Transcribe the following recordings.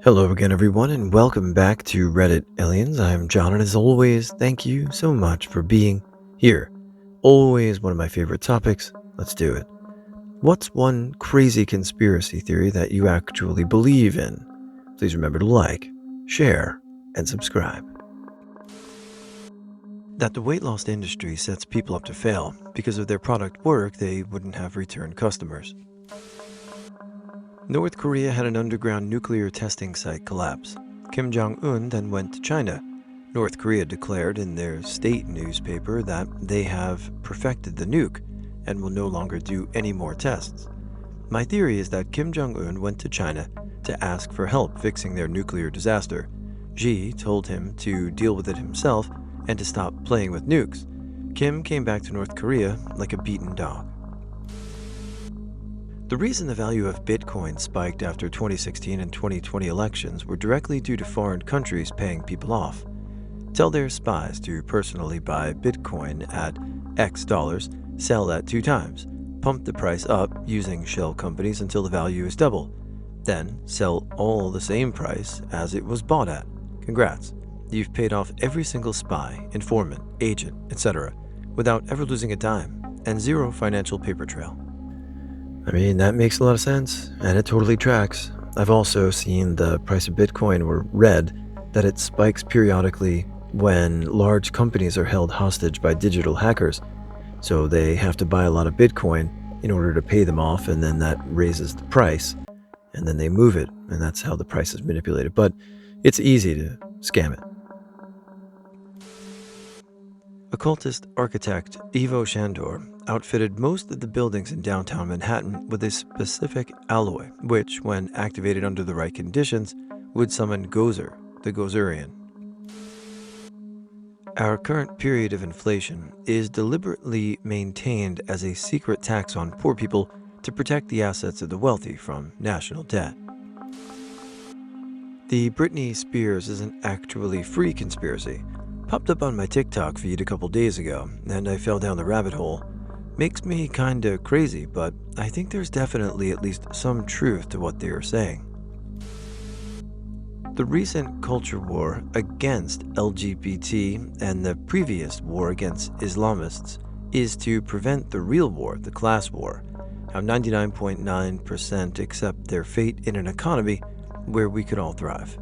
Hello again, everyone, and welcome back to Reddit Aliens. I'm John, and as always, thank you so much for being here. Always one of my favorite topics. Let's do it. What's one crazy conspiracy theory that you actually believe in? Please remember to like, share, and subscribe. That the weight loss industry sets people up to fail because of their product work, they wouldn't have return customers. North Korea had an underground nuclear testing site collapse. Kim Jong-un then went to China. North Korea declared in their state newspaper that they have perfected the nuke and will no longer do any more tests. My theory is that Kim Jong-un went to China to ask for help fixing their nuclear disaster. Xi told him to deal with it himself and to stop playing with nukes. Kim came back to North Korea like a beaten dog. The reason the value of Bitcoin spiked after 2016 and 2020 elections were directly due to foreign countries paying people off. Tell their spies to personally buy Bitcoin at X dollars, sell at 2 times, pump the price up using shell companies until the value is double, then sell all the same price as it was bought at. Congrats, you've paid off every single spy, informant, agent, etc. without ever losing a dime and zero financial paper trail. I mean, that makes a lot of sense, and it totally tracks. I've also seen the price of Bitcoin or read that it spikes periodically when large companies are held hostage by digital hackers. So they have to buy a lot of Bitcoin in order to pay them off, and then that raises the price, and then they move it, and that's how the price is manipulated. But it's easy to scam it. Occultist architect Ivo Shandor outfitted most of the buildings in downtown Manhattan with a specific alloy, which, when activated under the right conditions, would summon Gozer, the Gozerian. Our current period of inflation is deliberately maintained as a secret tax on poor people to protect the assets of the wealthy from national debt. The Britney Spears isn't actually free conspiracy popped up on my TikTok feed a couple days ago, and I fell down the rabbit hole. Makes me kinda crazy, but I think there's definitely at least some truth to what they are saying. The recent culture war against LGBT and the previous war against Islamists is to prevent the real war, the class war, how 99.9% accept their fate in an economy where we could all thrive.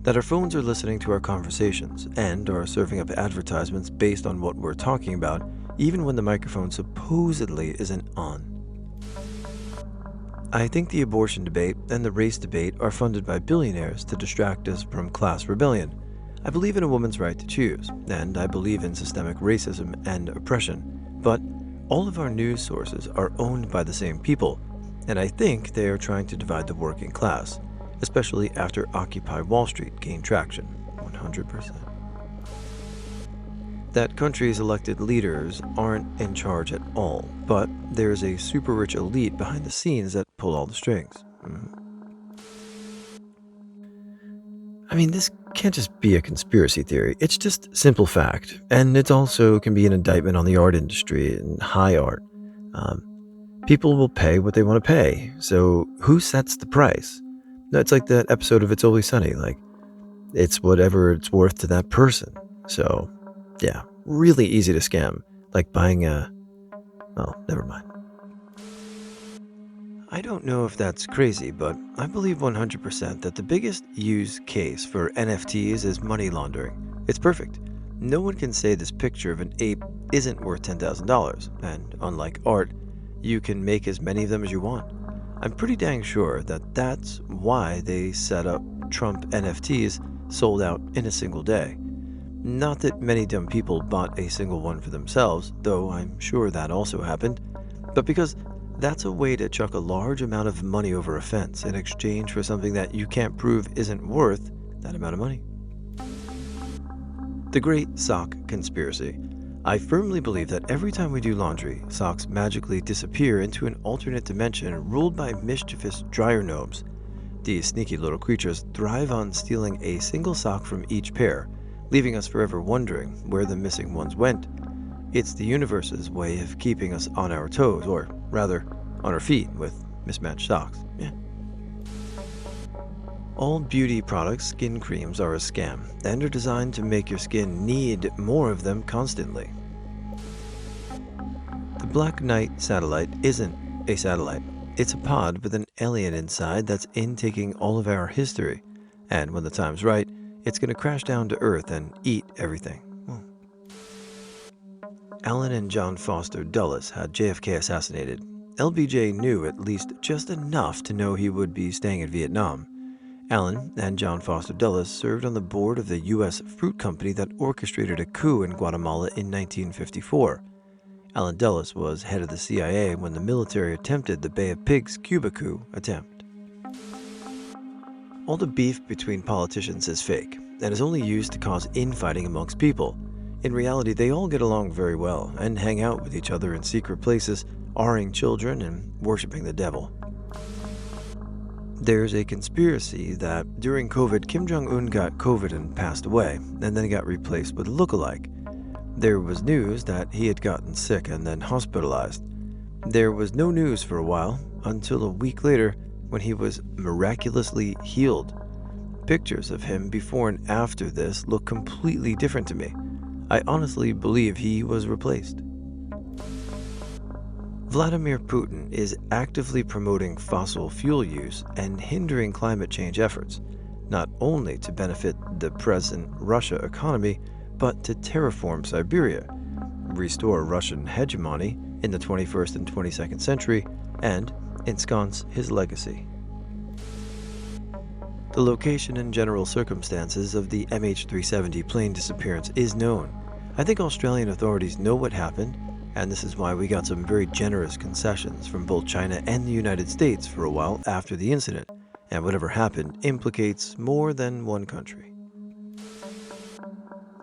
That our phones are listening to our conversations and are serving up advertisements based on what we're talking about, even when the microphone supposedly isn't on. I think the abortion debate and the race debate are funded by billionaires to distract us from class rebellion. I believe in a woman's right to choose, and I believe in systemic racism and oppression, but all of our news sources are owned by the same people, and I think they are trying to divide the working class, especially after Occupy Wall Street gained traction, 100%. That country's elected leaders aren't in charge at all, but there's a super rich elite behind the scenes that pull all the strings. I mean, this can't just be a conspiracy theory. It's just simple fact, and it also can be an indictment on the art industry and high art. People will pay what they want to pay, so who sets the price? No, it's like that episode of It's Always Sunny, like, it's whatever it's worth to that person. So, yeah, really easy to scam, like buying well, never mind. I don't know if that's crazy, but I believe 100% that the biggest use case for NFTs is money laundering. It's perfect. No one can say this picture of an ape isn't worth $10,000, and unlike art, you can make as many of them as you want. I'm pretty dang sure that that's why they set up Trump NFTs sold out in a single day. Not that many dumb people bought a single one for themselves, though I'm sure that also happened, but because that's a way to chuck a large amount of money over a fence in exchange for something that you can't prove isn't worth that amount of money. The Great Sock Conspiracy. I firmly believe that every time we do laundry, socks magically disappear into an alternate dimension ruled by mischievous dryer gnomes. These sneaky little creatures thrive on stealing a single sock from each pair, leaving us forever wondering where the missing ones went. It's the universe's way of keeping us on our toes, or rather, on our feet with mismatched socks. Yeah. All beauty products, skin creams, are a scam and are designed to make your skin need more of them constantly. The Black Knight satellite isn't a satellite. It's a pod with an alien inside that's intaking all of our history. And when the time's right, it's going to crash down to Earth and eat everything. Alan and John Foster Dulles had JFK assassinated. LBJ knew at least just enough to know he would be staying in Vietnam. Alan and John Foster Dulles served on the board of the U.S. fruit company that orchestrated a coup in Guatemala in 1954. Alan Dulles was head of the CIA when the military attempted the Bay of Pigs Cuba coup attempt. All the beef between politicians is fake and is only used to cause infighting amongst people. In reality, they all get along very well and hang out with each other in secret places, R-ing children and worshiping the devil. There's a conspiracy that during COVID, Kim Jong-un got COVID and passed away, and then got replaced with a look-alike. There was news that he had gotten sick and then hospitalized. There was no news for a while, until a week later when he was miraculously healed. Pictures of him before and after this look completely different to me. I honestly believe he was replaced. Vladimir Putin is actively promoting fossil fuel use and hindering climate change efforts, not only to benefit the present Russia economy, but to terraform Siberia, restore Russian hegemony in the 21st and 22nd century, and ensconce his legacy. The location and general circumstances of the MH370 plane disappearance is known. I think Australian authorities know what happened, and this is why we got some very generous concessions from both China and the United States for a while after the incident, and whatever happened implicates more than one country.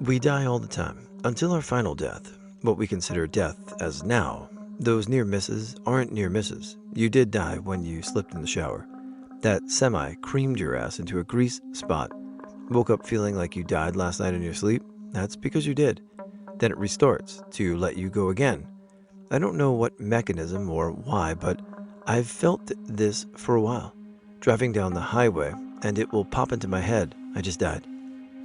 We die all the time, until our final death, what we consider death as now. Those near misses aren't near misses. You did die when you slipped in the shower. That semi creamed your ass into a grease spot. Woke up feeling like you died last night in your sleep? That's because you did. Then it restarts to let you go again. I don't know what mechanism or why, but I've felt this for a while. Driving down the highway, and it will pop into my head, I just died.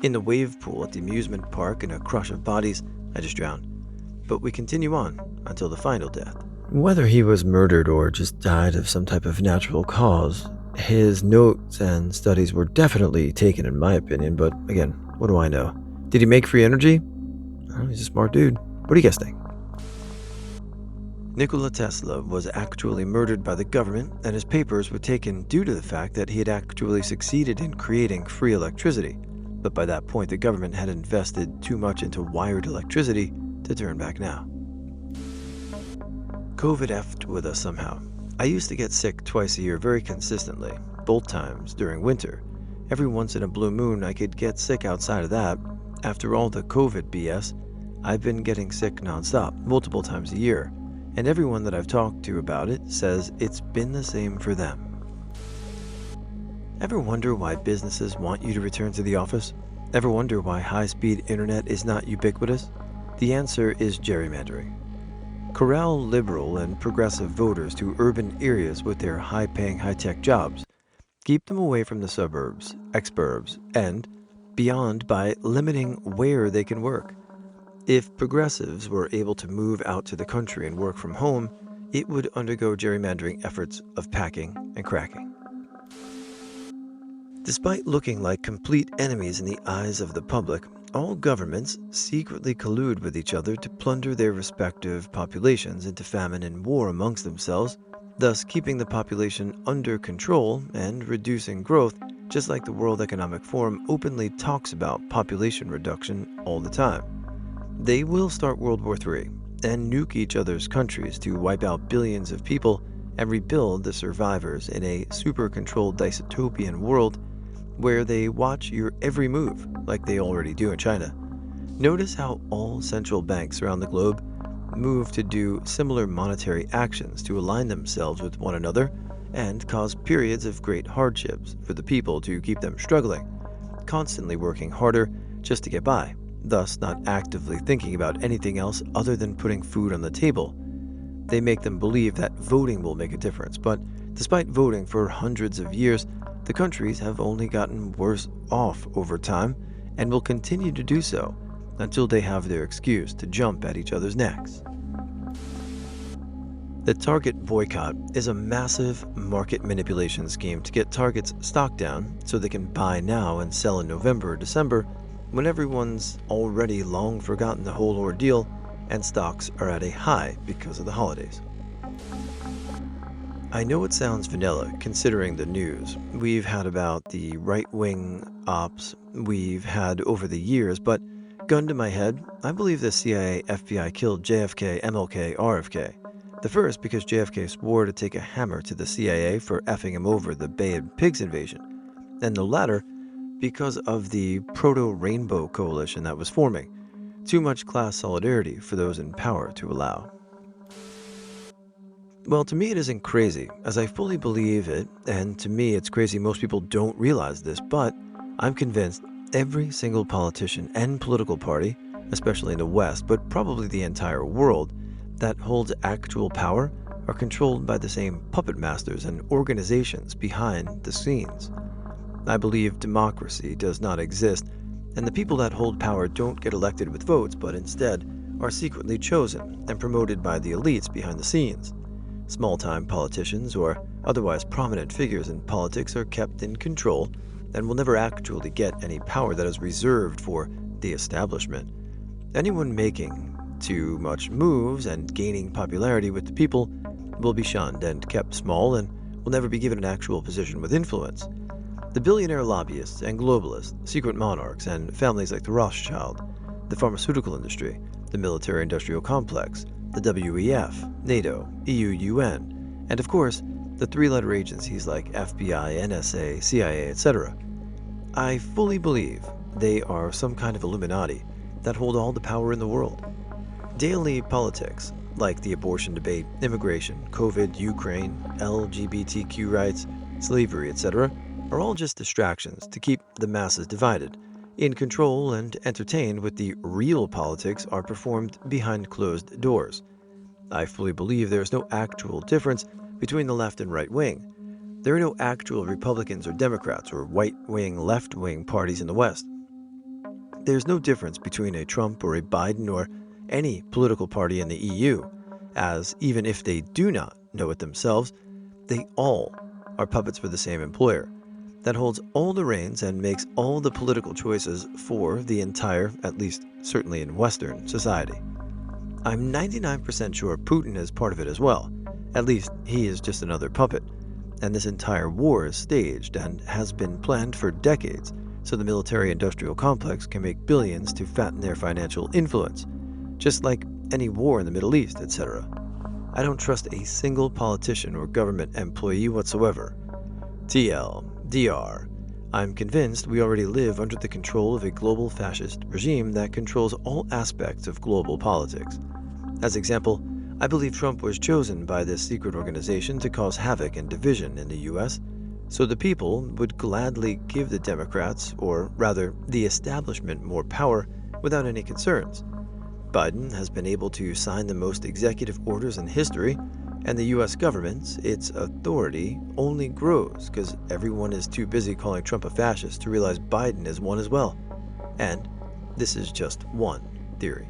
In the wave pool at the amusement park in a crush of bodies, I just drowned. But we continue on until the final death. Whether he was murdered or just died of some type of natural cause, his notes and studies were definitely taken in my opinion, but again, what do I know? Did he make free energy? Oh, he's a smart dude. What do you guys think? Nikola Tesla was actually murdered by the government, and his papers were taken due to the fact that he had actually succeeded in creating free electricity. But by that point, the government had invested too much into wired electricity to turn back now. COVID effed with us somehow. I used to get sick twice a year very consistently, both times during winter. Every once in a blue moon, I could get sick outside of that. After all the COVID BS, I've been getting sick nonstop, multiple times a year, and everyone that I've talked to about it says it's been the same for them. Ever wonder why businesses want you to return to the office? Ever wonder why high-speed internet is not ubiquitous? The answer is gerrymandering. Corral liberal and progressive voters to urban areas with their high-paying high-tech jobs. Keep them away from the suburbs, exurbs, and beyond by limiting where they can work. If progressives were able to move out to the country and work from home, it would undergo gerrymandering efforts of packing and cracking. Despite looking like complete enemies in the eyes of the public, all governments secretly collude with each other to plunder their respective populations into famine and war amongst themselves, thus keeping the population under control and reducing growth, just like the World Economic Forum openly talks about population reduction all the time. They will start World War III and nuke each other's countries to wipe out billions of people and rebuild the survivors in a super-controlled dystopian world where they watch your every move like they already do in China. Notice how all central banks around the globe move to do similar monetary actions to align themselves with one another and cause periods of great hardships for the people to keep them struggling, constantly working harder just to get by, thus not actively thinking about anything else other than putting food on the table. They make them believe that voting will make a difference, but despite voting for hundreds of years, The countries have only gotten worse off over time and will continue to do so until they have their excuse to jump at each other's necks. The Target boycott is a massive market manipulation scheme to get Target's stock down so they can buy now and sell in November or December when everyone's already long forgotten the whole ordeal and stocks are at a high because of the holidays. I know it sounds vanilla considering the news we've had about the right-wing ops we've had over the years, but gun to my head, I believe the CIA FBI killed JFK, MLK, RFK. The first because JFK swore to take a hammer to the CIA for effing him over the Bay of Pigs invasion, and the latter because of the proto-rainbow coalition that was forming. Too much class solidarity for those in power to allow. Well, to me it isn't crazy, as I fully believe it, and to me it's crazy most people don't realize this, but I'm convinced every single politician and political party, especially in the West, but probably the entire world, that holds actual power are controlled by the same puppet masters and organizations behind the scenes. I believe democracy does not exist, and the people that hold power don't get elected with votes, but instead are secretly chosen and promoted by the elites behind the scenes. Small-time politicians or otherwise prominent figures in politics are kept in control and will never actually get any power that is reserved for the establishment. Anyone making too much moves and gaining popularity with the people will be shunned and kept small and will never be given an actual position with influence. The billionaire lobbyists and globalists, secret monarchs, and families like the Rothschild, the pharmaceutical industry, the military-industrial complex, the WEF, NATO, EU, UN, and of course, the three-letter agencies like FBI, NSA, CIA, etc. I fully believe they are some kind of Illuminati that hold all the power in the world. Daily politics, like the abortion debate, immigration, COVID, Ukraine, LGBTQ rights, slavery, etc., are all just distractions to keep the masses divided, in control and entertained with the real politics are performed behind closed doors. I fully believe there is no actual difference between the left and right wing. There are no actual Republicans or Democrats or right-wing, left-wing parties in the West. There's no difference between a Trump or a Biden or any political party in the EU, as even if they do not know it themselves, they all are puppets for the same employer that holds all the reins and makes all the political choices for the entire, at least certainly in Western, society. I'm 99% sure Putin is part of it as well. At least he is just another puppet. And this entire war is staged and has been planned for decades so the military-industrial complex can make billions to fatten their financial influence, just like any war in the Middle East, etc. I don't trust a single politician or government employee whatsoever. TLDR. I'm convinced we already live under the control of a global fascist regime that controls all aspects of global politics. As example, I believe Trump was chosen by this secret organization to cause havoc and division in the US, so the people would gladly give the Democrats, or rather the establishment, more power without any concerns. Biden has been able to sign the most executive orders in history, and the US government, its authority, only grows because everyone is too busy calling Trump a fascist to realize Biden is one as well. And this is just one theory.